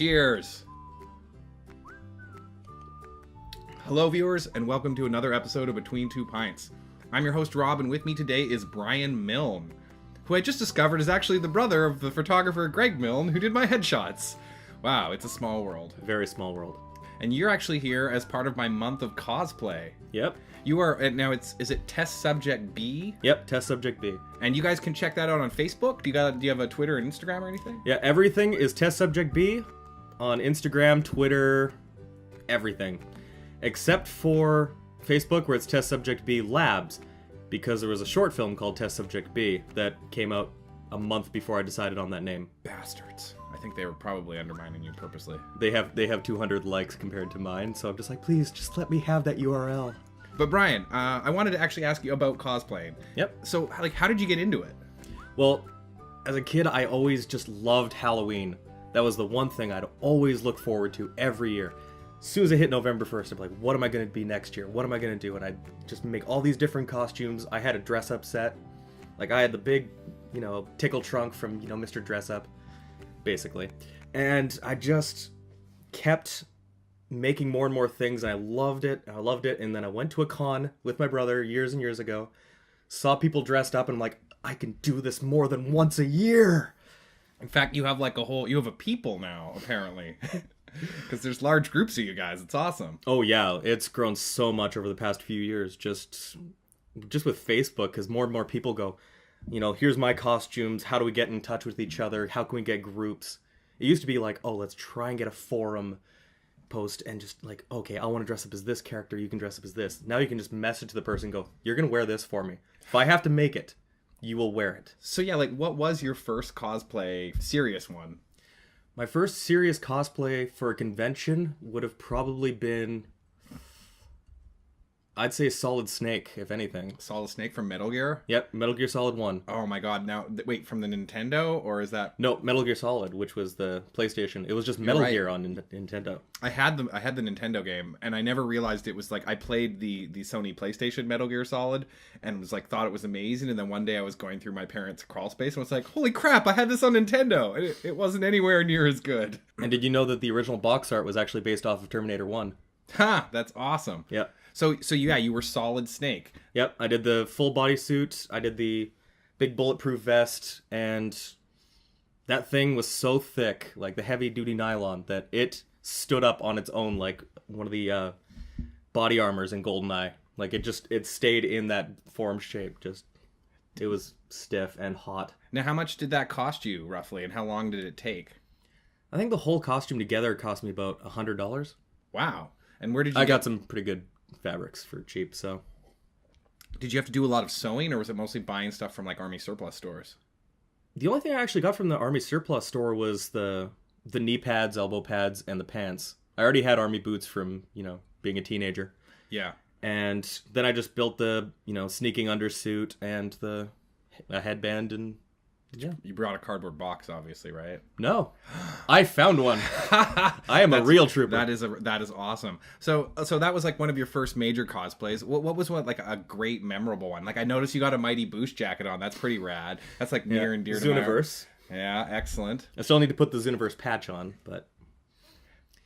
Cheers! Hello viewers, and welcome to another episode of Between Two Pints. I'm your host Rob, and with me today is Brian Milne, who I just discovered is actually the brother of the photographer Greg Milne, who did my headshots. Wow, it's a small world. Very small world. And you're actually here as part of my month of cosplay. Yep. You are, now is it Test Subject B? Yep, Test Subject B. And you guys can check that out on Facebook? Do you have a Twitter and Instagram or anything? Yeah, everything is Test Subject B on Instagram, Twitter, everything. Except for Facebook, where it's Test Subject B Labs, because there was a short film called Test Subject B that came out a month before I decided on that name. Bastards. I think they were probably undermining you purposely. They have 200 likes compared to mine, so I'm just like, please, just let me have that URL. But Brian, I wanted to actually ask you about cosplaying. Yep. So, how did you get into it? Well, as a kid, I always just loved Halloween. That was the one thing I'd always look forward to every year. As soon as it hit November 1st, I'm like, what am I going to be next year? What am I going to do? And I'd just make all these different costumes. I had a dress-up set. Like, I had the big, tickle trunk from, Mr. Dress-Up, basically. And I just kept making more and more things, and I loved it. And then I went to a con with my brother years and years ago, saw people dressed up, and I'm like, I can do this more than once a year. In fact, you have you have a people now, apparently. Because there's large groups of you guys. It's awesome. Oh yeah, it's grown so much over the past few years, just with Facebook, because more and more people go, here's my costumes, how do we get in touch with each other, how can we get groups? It used to be like, oh, let's try and get a forum post and just like, okay, I want to dress up as this character, you can dress up as this. Now you can just message the person and go, you're gonna wear this for me. If I have to make it, you will wear it. So yeah, what was your first cosplay serious one? My first serious cosplay for a convention would have probably been, I'd say Solid Snake, if anything. Solid Snake from Metal Gear? Yep, Metal Gear Solid 1. Oh my god, now, wait, from the Nintendo, or is that... No, Metal Gear Solid, which was the PlayStation. It was just Metal Gear on Nintendo. I had the Nintendo game, and I never realized it was like, I played the Sony PlayStation Metal Gear Solid, and was like, thought it was amazing, and then one day I was going through my parents' crawl space, and was like, holy crap, I had this on Nintendo! And it wasn't anywhere near as good. And did you know that the original box art was actually based off of Terminator 1? Ha! That's awesome. Yep. So yeah, you were Solid Snake. Yep, I did the full bodysuit, I did the big bulletproof vest, and that thing was so thick, like the heavy-duty nylon, that it stood up on its own like one of the body armors in GoldenEye. Like, it stayed in that form shape, it was stiff and hot. Now, how much did that cost you, roughly, and how long did it take? I think the whole costume together cost me about $100. Wow. And where did you I got some pretty good fabrics for cheap, so. Did you have to do a lot of sewing, or was it mostly buying stuff from like Army surplus stores? The only thing I actually got from the Army surplus store was the knee pads, elbow pads, and the pants. I already had Army boots from, being a teenager. Yeah. And then I just built the, sneaking undersuit and a headband, and yeah. You brought a cardboard box, obviously, right? No, I found one. I am a real trooper. That is awesome. So that was like one of your first major cosplays. What was like a great memorable one? Like, I noticed you got a Mighty Boosh jacket on. That's pretty rad. That's like near and dear to my heart. Zooniverse. Yeah, excellent. I still need to put the Zooniverse patch on, but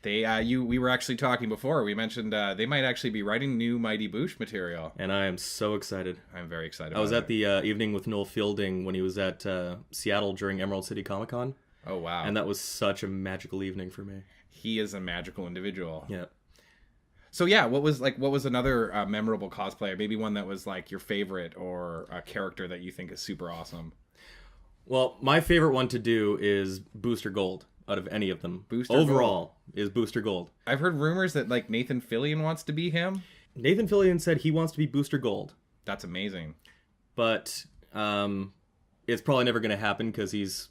we were actually talking before. We mentioned they might actually be writing new Mighty Boosh material, and I am so excited. I'm very excited. I was at the evening with Noel Fielding when he was at Seattle during Emerald City Comic Con. Oh wow! And that was such a magical evening for me. He is a magical individual. Yeah. So yeah, what was another memorable cosplay? Maybe one that was like your favorite, or a character that you think is super awesome. Well, my favorite one to do is Booster Gold. Out of any of them, overall is Booster Gold. I've heard rumors that like Nathan Fillion wants to be him. Nathan Fillion said he wants to be Booster Gold. That's amazing. But it's probably never going to happen because he's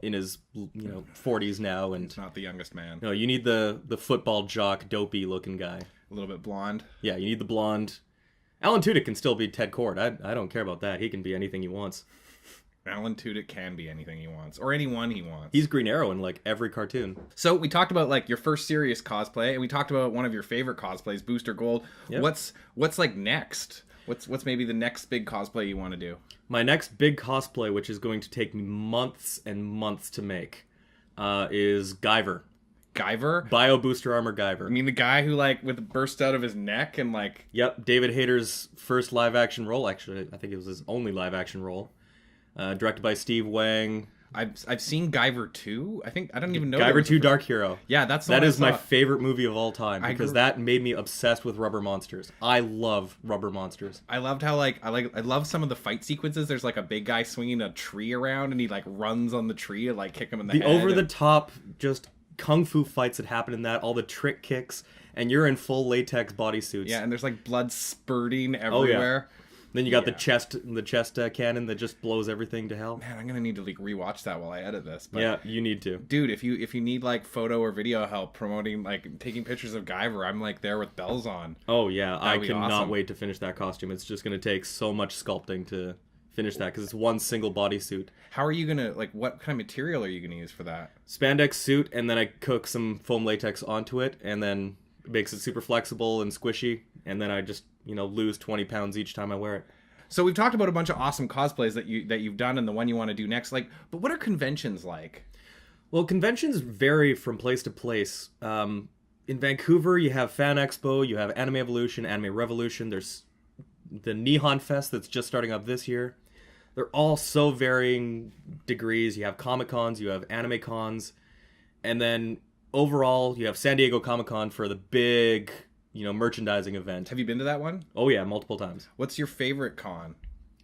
in his 40s now, and he's not the youngest man. No, you need the football jock, dopey looking guy. A little bit blonde. Yeah, you need the blonde. Alan Tudyk can still be Ted Kord. I don't care about that. He can be anything he wants. Alan Tudyk can be anything he wants, or anyone he wants. He's Green Arrow in like every cartoon. So we talked about like your first serious cosplay, and we talked about one of your favorite cosplays, Booster Gold. Yep. What's like next? What's maybe the next big cosplay you want to do? My next big cosplay, which is going to take me months and months to make, is Guyver. Guyver? Bio Booster Armor Guyver. I mean, the guy who, like, with burst out of his neck and, like... Yep, David Hayter's first live-action role, actually. I think it was his only live-action role. Directed by Steve Wang. I've seen Guyver 2. I don't even know. Guyver 2 Dark Hero. Yeah, that's the That one is I my saw. favorite movie of all time because that made me obsessed with rubber monsters. I love rubber monsters. I loved how, like, I love some of the fight sequences. There's, like, a big guy swinging a tree around and he, like, runs on the tree and, like, kick him in the head. The over-the-top, just kung fu fights that happen in that, all the trick kicks, and you're in full latex bodysuits. Yeah, and there's, like, blood spurting everywhere. Then you got the chest cannon that just blows everything to hell. Man, I'm gonna need to, like, rewatch that while I edit this. But, yeah, you need to. dude, if you need, like, photo or video help promoting, like, taking pictures of Guyver, I'm, like, there with bells on. Oh yeah, I cannot awesome. wait to finish that costume. It's just gonna take so much sculpting to finish that because it's one single bodysuit. How are you gonna, like, what kind of material are you gonna use for that? Spandex suit, and then I cook some foam latex onto it, and then it makes it super flexible and squishy, and then I just, lose 20 pounds each time I wear it. So we've talked about a bunch of awesome cosplays that you've done and the one you want to do next. Like, but what are conventions like? Well, conventions vary from place to place. In Vancouver, you have Fan Expo, you have Anime Evolution, Anime Revolution. There's the Nihon Fest that's just starting up this year. They're all so varying degrees. You have Comic Cons, you have Anime Cons, and then overall, you have San Diego Comic Con for the big, merchandising event. Have you been to that one? Oh yeah, multiple times. What's your favorite con?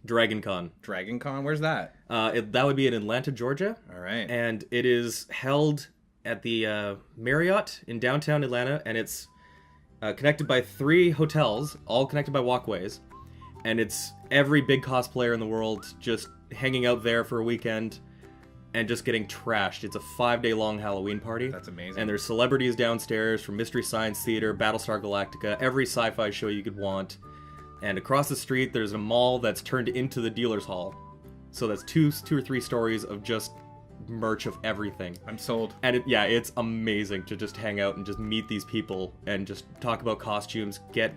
Dragon Con. Dragon Con? Where's that? That would be in Atlanta, Georgia. All right. And it is held at the Marriott in downtown Atlanta, and it's connected by 3 hotels, all connected by walkways. And it's every big cosplayer in the world just hanging out there for a weekend and just getting trashed. It's a 5-day long Halloween party. That's amazing. And there's celebrities downstairs from Mystery Science Theater, Battlestar Galactica, every sci-fi show you could want. And across the street, there's a mall that's turned into the dealer's hall. So that's two or three stories of just merch of everything. I'm sold. And it's amazing to just hang out and just meet these people and just talk about costumes, get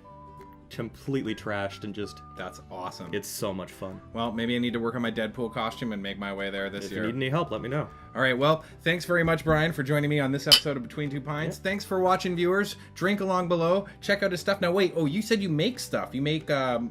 completely trashed, and just... That's awesome. It's so much fun. Well, maybe I need to work on my Deadpool costume and make my way there this year. If you need any help, let me know. All right, well, thanks very much, Brian, for joining me on this episode of Between Two Pints. Yeah. Thanks for watching, viewers. Drink along below. Check out his stuff. Now, wait. Oh, you said you make stuff. You make a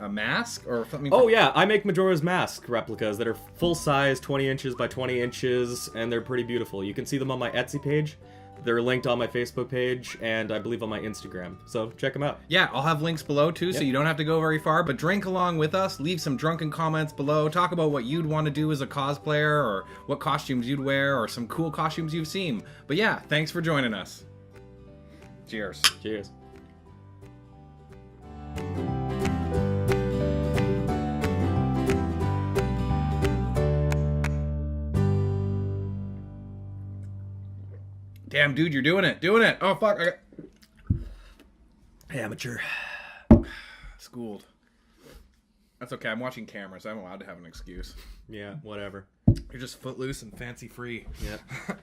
mask or something? Oh, yeah. I make Majora's Mask replicas that are full-size, 20 inches by 20 inches, and they're pretty beautiful. You can see them on my Etsy page. They're linked on my Facebook page, and I believe on my Instagram. So check them out. Yeah, I'll have links below, too, so you don't have to go very far. But drink along with us. Leave some drunken comments below. Talk about what you'd want to do as a cosplayer, or what costumes you'd wear, or some cool costumes you've seen. But yeah, thanks for joining us. Cheers. Cheers. Damn, dude, you're doing it. Doing it. Oh, fuck. Amateur. Schooled. That's okay. I'm watching cameras. I'm allowed to have an excuse. Yeah, whatever. You're just footloose and fancy free. Yeah.